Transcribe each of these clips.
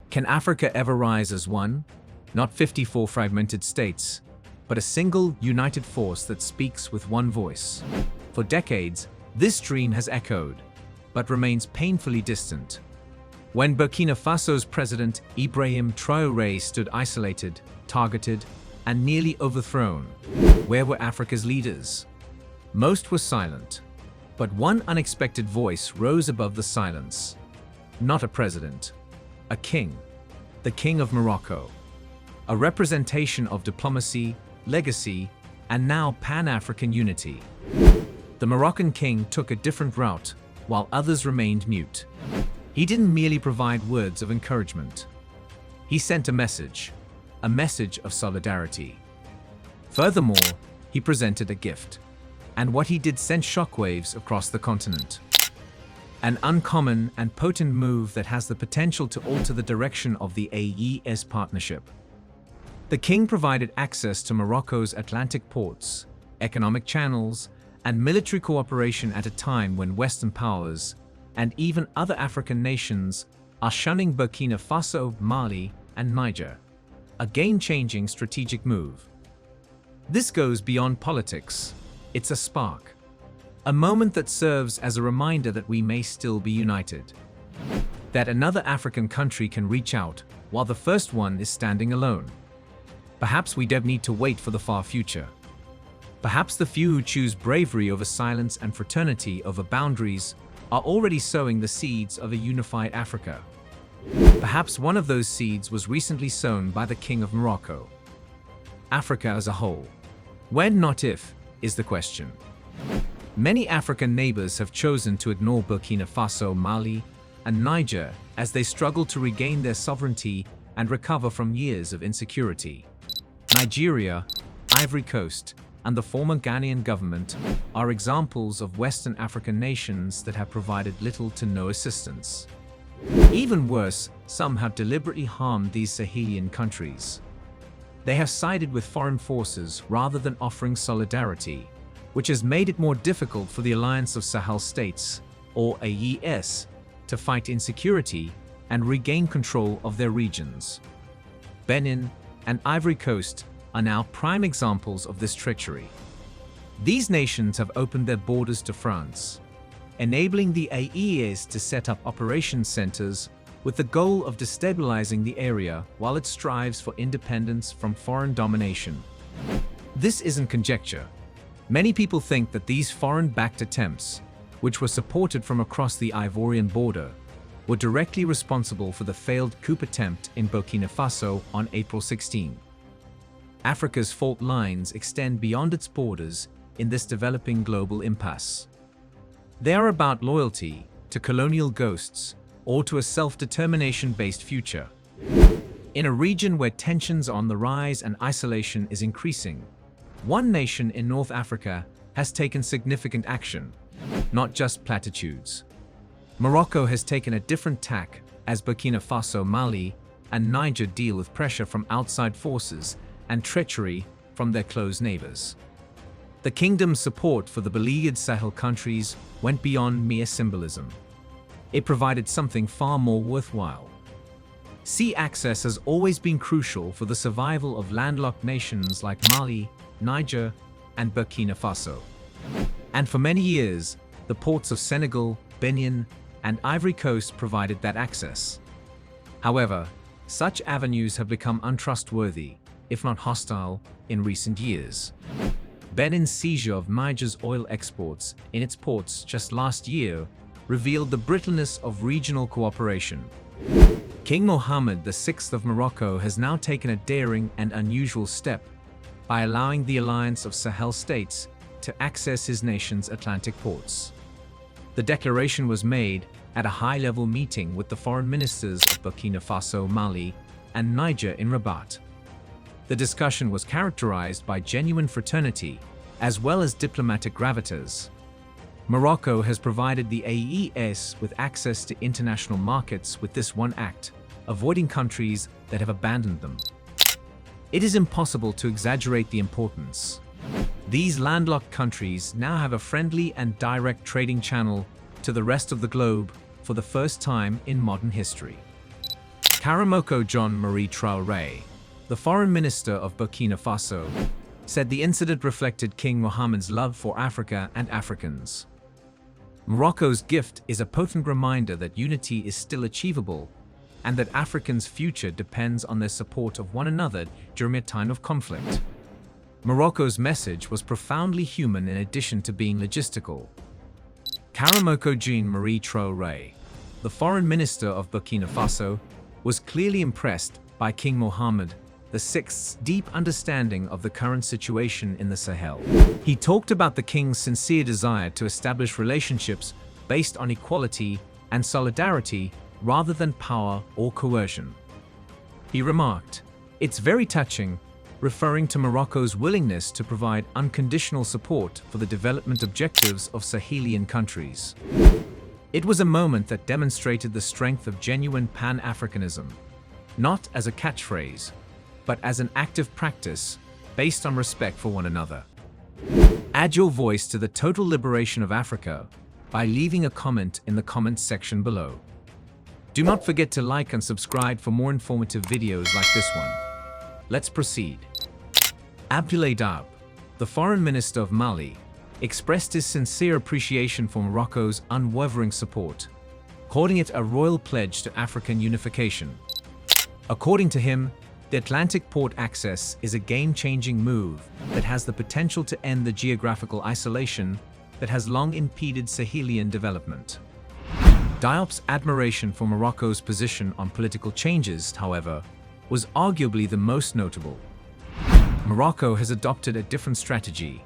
Can Africa ever rise as one? Not 54 fragmented states, but a single, united force that speaks with one voice. For decades, this dream has echoed, but remains painfully distant. When Burkina Faso's president Ibrahim Traoré stood isolated, targeted, and nearly overthrown, where were Africa's leaders? Most were silent, but one unexpected voice rose above the silence. Not a president, a king, the King of Morocco, a representation of diplomacy, legacy, and now Pan-African unity. The Moroccan King took a different route, while others remained mute. He didn't merely provide words of encouragement. He sent a message of solidarity. Furthermore, he presented a gift. And what he did sent shockwaves across the continent. An uncommon and potent move that has the potential to alter the direction of the AES partnership. The king provided access to Morocco's Atlantic ports, economic channels, and military cooperation at a time when Western powers, and even other African nations, are shunning Burkina Faso, Mali, and Niger. A game-changing strategic move. This goes beyond politics. It's a spark. A moment that serves as a reminder that we may still be united. That another African country can reach out, while the first one is standing alone. Perhaps we don't need to wait for the far future. Perhaps the few who choose bravery over silence and fraternity over boundaries are already sowing the seeds of a unified Africa. Perhaps one of those seeds was recently sown by the King of Morocco. Africa as a whole. When, not if, is the question. Many African neighbors have chosen to ignore Burkina Faso, Mali, and Niger as they struggle to regain their sovereignty and recover from years of insecurity. Nigeria, Ivory Coast, and the former Ghanaian government are examples of Western African nations that have provided little to no assistance. Even worse, some have deliberately harmed these Sahelian countries. They have sided with foreign forces rather than offering solidarity, which has made it more difficult for the Alliance of Sahel States, or AES, to fight insecurity and regain control of their regions. Benin and Ivory Coast are now prime examples of this treachery. These nations have opened their borders to France, enabling the AES to set up operation centers with the goal of destabilizing the area while it strives for independence from foreign domination. This isn't conjecture. Many people think that these foreign-backed attempts, which were supported from across the Ivorian border, were directly responsible for the failed coup attempt in Burkina Faso on April 16. Africa's fault lines extend beyond its borders in this developing global impasse. They are about loyalty to colonial ghosts or to a self-determination-based future. In a region where tensions are on the rise and isolation is increasing, one nation in North Africa has taken significant action, not just platitudes. Morocco has taken a different tack as Burkina Faso, Mali, and Niger deal with pressure from outside forces and treachery from their close neighbors. The kingdom's support for the beleaguered Sahel countries went beyond mere symbolism. It provided something far more worthwhile. Sea access has always been crucial for the survival of landlocked nations like Mali, Niger, and Burkina Faso. And for many years, the ports of Senegal, Benin, and Ivory Coast provided that access. However, such avenues have become untrustworthy, if not hostile, in recent years. Benin's seizure of Niger's oil exports in its ports just last year revealed the brittleness of regional cooperation. King Mohammed VI of Morocco has now taken a daring and unusual step by allowing the Alliance of Sahel States to access his nation's Atlantic ports. The declaration was made at a high-level meeting with the foreign ministers of Burkina Faso, Mali, and Niger in Rabat. The discussion was characterized by genuine fraternity as well as diplomatic gravitas. Morocco has provided the AES with access to international markets with this one act, avoiding countries that have abandoned them. It is impossible to exaggerate the importance. These landlocked countries now have a friendly and direct trading channel to the rest of the globe for the first time in modern history. Karamoko Jean-Marie Traoré, the foreign minister of Burkina Faso, said the incident reflected King Mohammed's love for Africa and Africans. Morocco's gift is a potent reminder that unity is still achievable and that Africans' future depends on their support of one another during a time of conflict. Morocco's message was profoundly human in addition to being logistical. Karamoko Jean-Marie Traoré, the foreign minister of Burkina Faso, was clearly impressed by King Mohammed VI's deep understanding of the current situation in the Sahel. He talked about the king's sincere desire to establish relationships based on equality and solidarity rather than power or coercion. He remarked, "It's very touching," referring to Morocco's willingness to provide unconditional support for the development objectives of Sahelian countries. It was a moment that demonstrated the strength of genuine Pan-Africanism, not as a catchphrase, but as an active practice based on respect for one another. Add your voice to the total liberation of Africa by leaving a comment in the comments section below. Do not forget to like and subscribe for more informative videos like this one. Let's proceed. Abdoulaye Daoub, the foreign minister of Mali, expressed his sincere appreciation for Morocco's unwavering support, calling it a royal pledge to African unification. According to him, the Atlantic port access is a game-changing move that has the potential to end the geographical isolation that has long impeded Sahelian development. Daoub's admiration for Morocco's position on political changes, however, was arguably the most notable. Morocco has adopted a different strategy,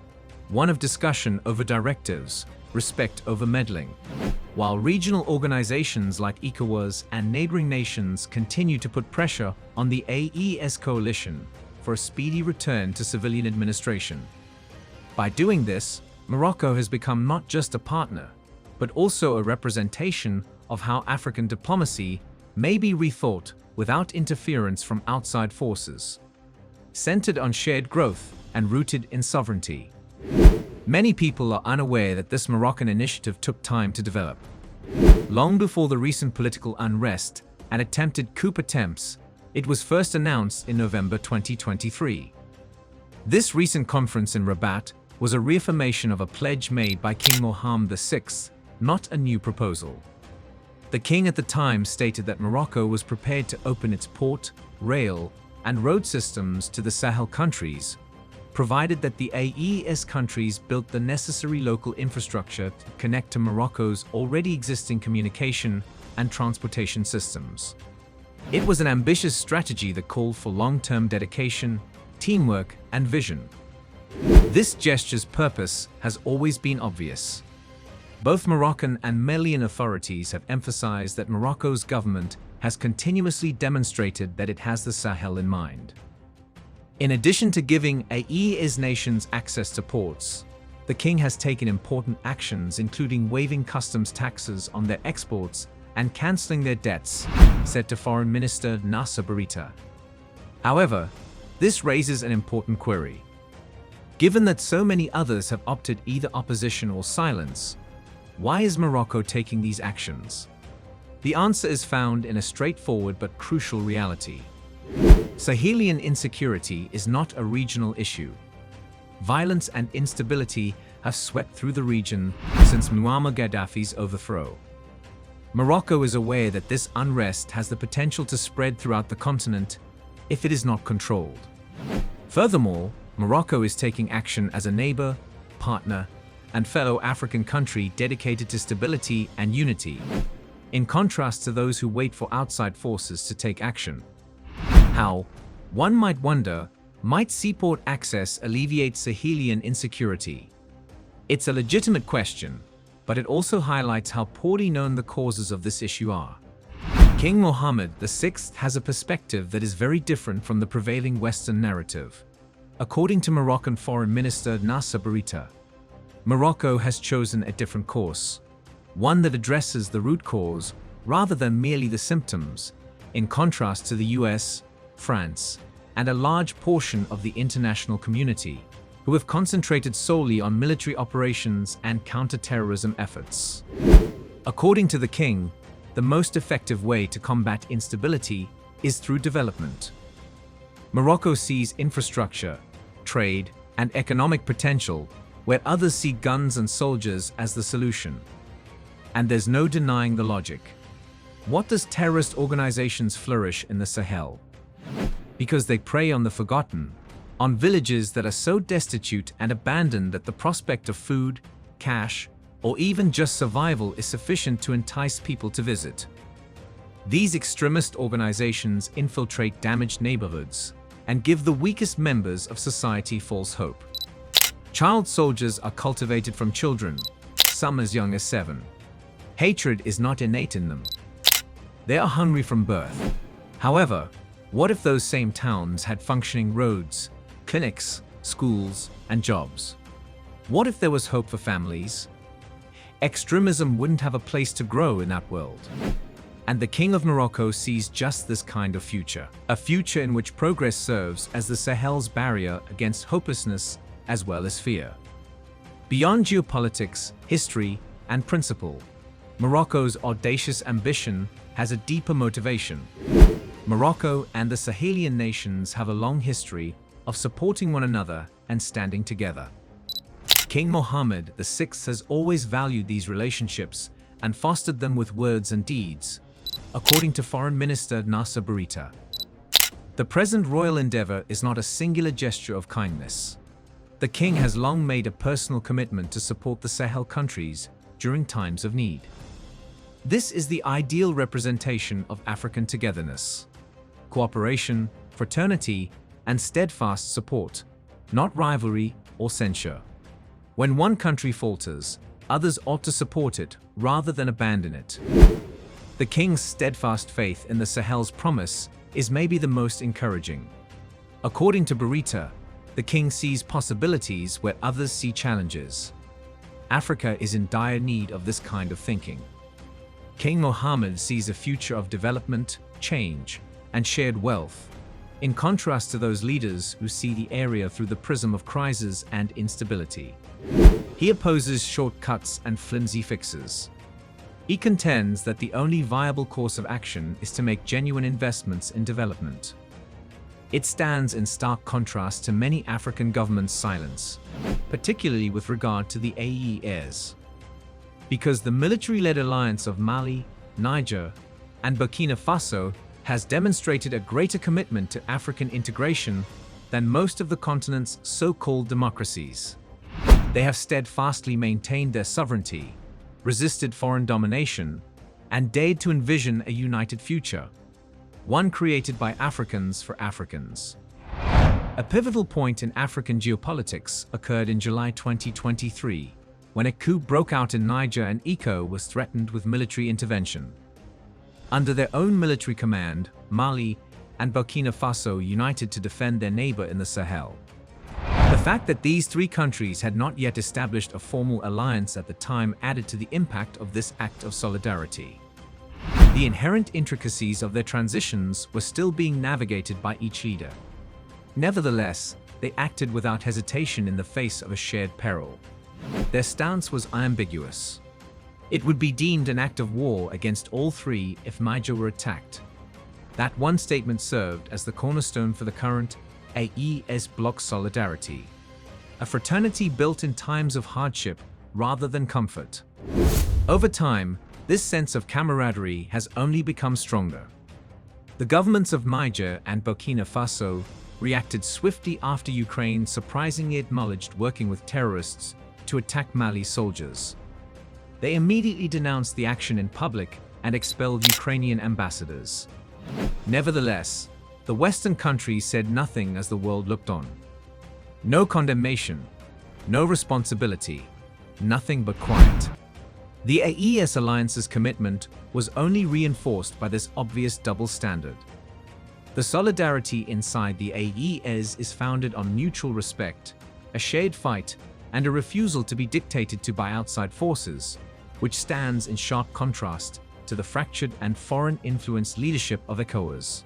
one of discussion over directives, respect over meddling. While regional organizations like ECOWAS and neighboring nations continue to put pressure on the AES coalition for a speedy return to civilian administration. By doing this, Morocco has become not just a partner, but also a representation of how African diplomacy may be rethought without interference from outside forces, centered on shared growth and rooted in sovereignty. Many people are unaware that this Moroccan initiative took time to develop. Long before the recent political unrest and attempted coup attempts, it was first announced in November 2023. This recent conference in Rabat was a reaffirmation of a pledge made by King Mohammed VI, not a new proposal. The king at the time stated that Morocco was prepared to open its port, rail, and road systems to the Sahel countries, provided that the AES countries built the necessary local infrastructure to connect to Morocco's already existing communication and transportation systems. It was an ambitious strategy that called for long-term dedication, teamwork, and vision. This gesture's purpose has always been obvious. Both Moroccan and Malian authorities have emphasized that Morocco's government has continuously demonstrated that it has the Sahel in mind. In addition to giving AES nations access to ports, the king has taken important actions including waiving customs taxes on their exports and cancelling their debts, said to Foreign Minister Nasser Bourita. However, this raises an important query. Given that so many others have opted either opposition or silence, why is Morocco taking these actions? The answer is found in a straightforward but crucial reality. Sahelian insecurity is not a regional issue. Violence and instability have swept through the region since Muammar Gaddafi's overthrow. Morocco is aware that this unrest has the potential to spread throughout the continent if it is not controlled. Furthermore, Morocco is taking action as a neighbor, partner, and fellow African country dedicated to stability and unity, in contrast to those who wait for outside forces to take action. How, one might wonder, might seaport access alleviate Sahelian insecurity? It's a legitimate question, but it also highlights how poorly known the causes of this issue are. King Mohammed VI has a perspective that is very different from the prevailing Western narrative. According to Moroccan Foreign Minister Nasser Bourita, Morocco has chosen a different course, one that addresses the root cause rather than merely the symptoms, in contrast to the US, France, and a large portion of the international community, who have concentrated solely on military operations and counter-terrorism efforts. According to the king, the most effective way to combat instability is through development. Morocco sees infrastructure, trade, and economic potential, where others see guns and soldiers as the solution. And there's no denying the logic. What does terrorist organizations flourish in the Sahel? Because they prey on the forgotten, on villages that are so destitute and abandoned that the prospect of food, cash, or even just survival is sufficient to entice people to visit. These extremist organizations infiltrate damaged neighborhoods and give the weakest members of society false hope. Child soldiers are cultivated from children, some as young as 7. Hatred is not innate in them. They are hungry from birth. However, what if those same towns had functioning roads, clinics, schools, and jobs? What if there was hope for families? Extremism wouldn't have a place to grow in that world. And the King of Morocco sees just this kind of future. A future in which progress serves as the Sahel's barrier against hopelessness as well as fear. Beyond geopolitics, history, and principle, Morocco's audacious ambition has a deeper motivation. Morocco and the Sahelian nations have a long history of supporting one another and standing together. King Mohammed VI has always valued these relationships and fostered them with words and deeds, according to Foreign Minister Nasser Bourita. The present royal endeavor is not a singular gesture of kindness. The king has long made a personal commitment to support the Sahel countries during times of need. This is the ideal representation of African togetherness: cooperation, fraternity, and steadfast support, not rivalry or censure. When one country falters, others ought to support it rather than abandon it. The king's steadfast faith in the Sahel's promise is maybe the most encouraging. According to Bourita, the king sees possibilities where others see challenges. Africa is in dire need of this kind of thinking. King Mohammed sees a future of development, change, and shared wealth, in contrast to those leaders who see the area through the prism of crisis and instability. He opposes shortcuts and flimsy fixes. He contends that the only viable course of action is to make genuine investments in development. It stands in stark contrast to many African governments' silence, particularly with regard to the AES. Because the military-led alliance of Mali, Niger, and Burkina Faso has demonstrated a greater commitment to African integration than most of the continent's so-called democracies. They have steadfastly maintained their sovereignty, resisted foreign domination, and dared to envision a united future, one created by Africans for Africans. A pivotal point in African geopolitics occurred in July 2023, when a coup broke out in Niger and ECOWAS was threatened with military intervention. Under their own military command, Mali and Burkina Faso united to defend their neighbor in the Sahel. The fact that these three countries had not yet established a formal alliance at the time added to the impact of this act of solidarity. The inherent intricacies of their transitions were still being navigated by each leader. Nevertheless, they acted without hesitation in the face of a shared peril. Their stance was unambiguous. It would be deemed an act of war against all three if Niger were attacked. That one statement served as the cornerstone for the current AES bloc solidarity, a fraternity built in times of hardship rather than comfort. Over time, this sense of camaraderie has only become stronger. The governments of Niger and Burkina Faso reacted swiftly after Ukraine surprisingly acknowledged working with terrorists to attack Mali soldiers. They immediately denounced the action in public and expelled Ukrainian ambassadors. Nevertheless, the Western countries said nothing as the world looked on. No condemnation, no responsibility, nothing but quiet. The AES alliance's commitment was only reinforced by this obvious double standard. The solidarity inside the AES is founded on mutual respect, a shared fight, and a refusal to be dictated to by outside forces, which stands in sharp contrast to the fractured and foreign-influenced leadership of ECOWAS.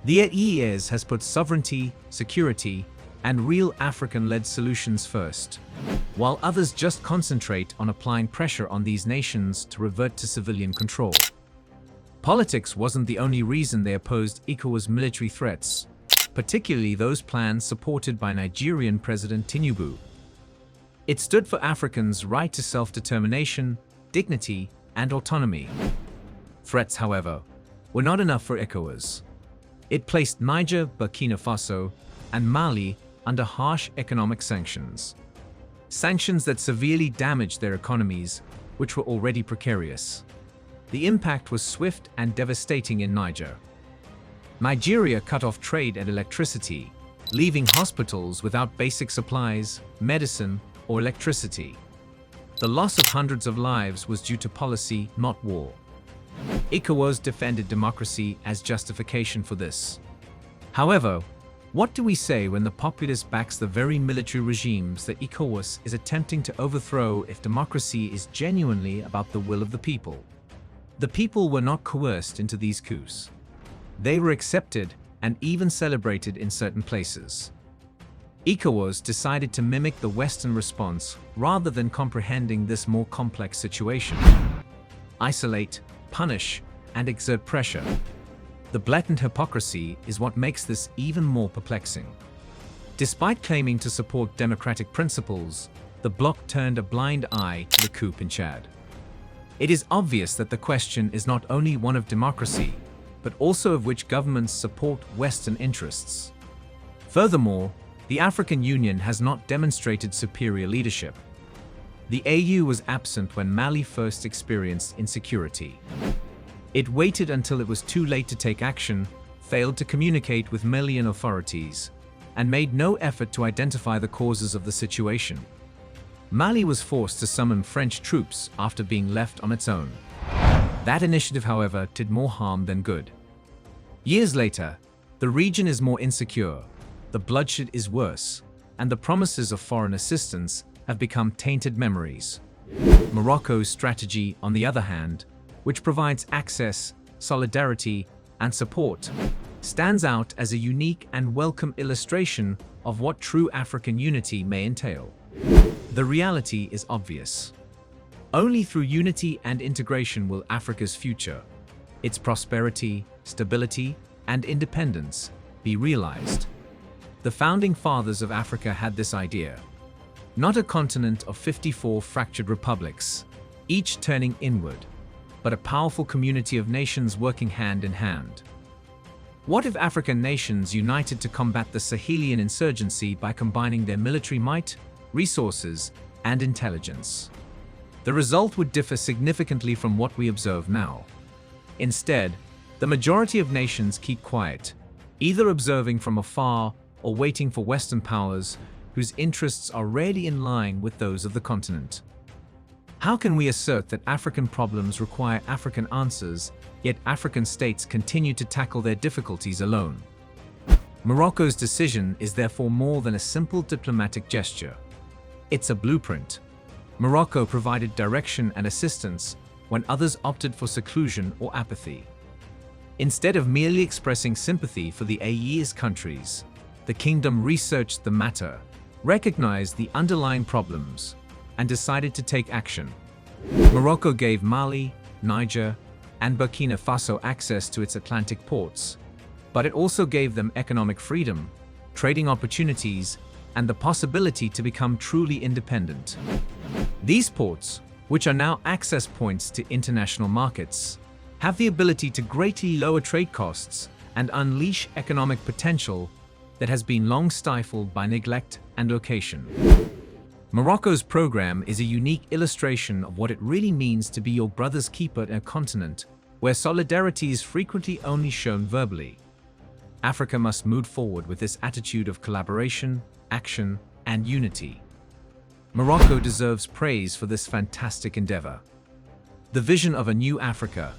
The AES has put sovereignty, security, and real African-led solutions first, while others just concentrate on applying pressure on these nations to revert to civilian control. Politics wasn't the only reason they opposed ECOWAS military threats, particularly those plans supported by Nigerian President Tinubu. It stood for Africans' right to self-determination, dignity, and autonomy. Threats, however, were not enough for ECOWAS. It placed Niger, Burkina Faso, and Mali under harsh economic sanctions. Sanctions that severely damaged their economies, which were already precarious. The impact was swift and devastating in Niger. Nigeria cut off trade and electricity, leaving hospitals without basic supplies, medicine, or electricity. The loss of hundreds of lives was due to policy, not war. ECOWAS defended democracy as justification for this. However, what do we say when the populace backs the very military regimes that ECOWAS is attempting to overthrow if democracy is genuinely about the will of the people? The people were not coerced into these coups. They were accepted and even celebrated in certain places. ECOWAS decided to mimic the Western response rather than comprehending this more complex situation. Isolate, punish, and exert pressure. The blatant hypocrisy is what makes this even more perplexing. Despite claiming to support democratic principles, the bloc turned a blind eye to the coup in Chad. It is obvious that the question is not only one of democracy, but also of which governments support Western interests. Furthermore, the African Union has not demonstrated superior leadership. The AU was absent when Mali first experienced insecurity. It waited until it was too late to take action, failed to communicate with Malian authorities, and made no effort to identify the causes of the situation. Mali was forced to summon French troops after being left on its own. That initiative, however, did more harm than good. Years later, the region is more insecure, the bloodshed is worse, and the promises of foreign assistance have become tainted memories. Morocco's strategy, on the other hand, which provides access, solidarity, and support, stands out as a unique and welcome illustration of what true African unity may entail. The reality is obvious. Only through unity and integration will Africa's future, its prosperity, stability, and independence be realized. The founding fathers of Africa had this idea. Not a continent of 54 fractured republics, each turning inward, but a powerful community of nations working hand in hand. What if African nations united to combat the Sahelian insurgency by combining their military might, resources, and intelligence? The result would differ significantly from what we observe now. Instead, the majority of nations keep quiet, either observing from afar or waiting for Western powers whose interests are rarely in line with those of the continent. How can we assert that African problems require African answers, yet African states continue to tackle their difficulties alone? Morocco's decision is therefore more than a simple diplomatic gesture. It's a blueprint. Morocco provided direction and assistance when others opted for seclusion or apathy. Instead of merely expressing sympathy for the AES countries, the kingdom researched the matter, recognized the underlying problems, and decided to take action. Morocco gave Mali, Niger, and Burkina Faso access to its Atlantic ports, but it also gave them economic freedom, trading opportunities, and the possibility to become truly independent. These ports, which are now access points to international markets, have the ability to greatly lower trade costs and unleash economic potential that has been long stifled by neglect and location. Morocco's program is a unique illustration of what it really means to be your brother's keeper in a continent where solidarity is frequently only shown verbally. Africa must move forward with this attitude of collaboration, action, and unity. Morocco deserves praise for this fantastic endeavor. The vision of a new Africa,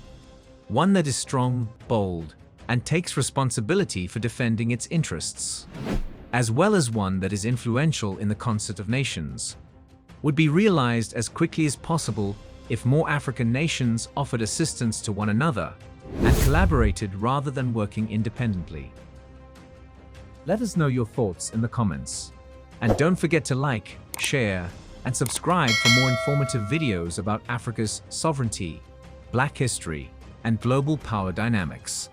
one that is strong, bold, and takes responsibility for defending its interests, as well as one that is influential in the concert of nations, would be realized as quickly as possible if more African nations offered assistance to one another and collaborated rather than working independently. Let us know your thoughts in the comments. And don't forget to like, share, and subscribe for more informative videos about Africa's sovereignty, Black history, and global power dynamics.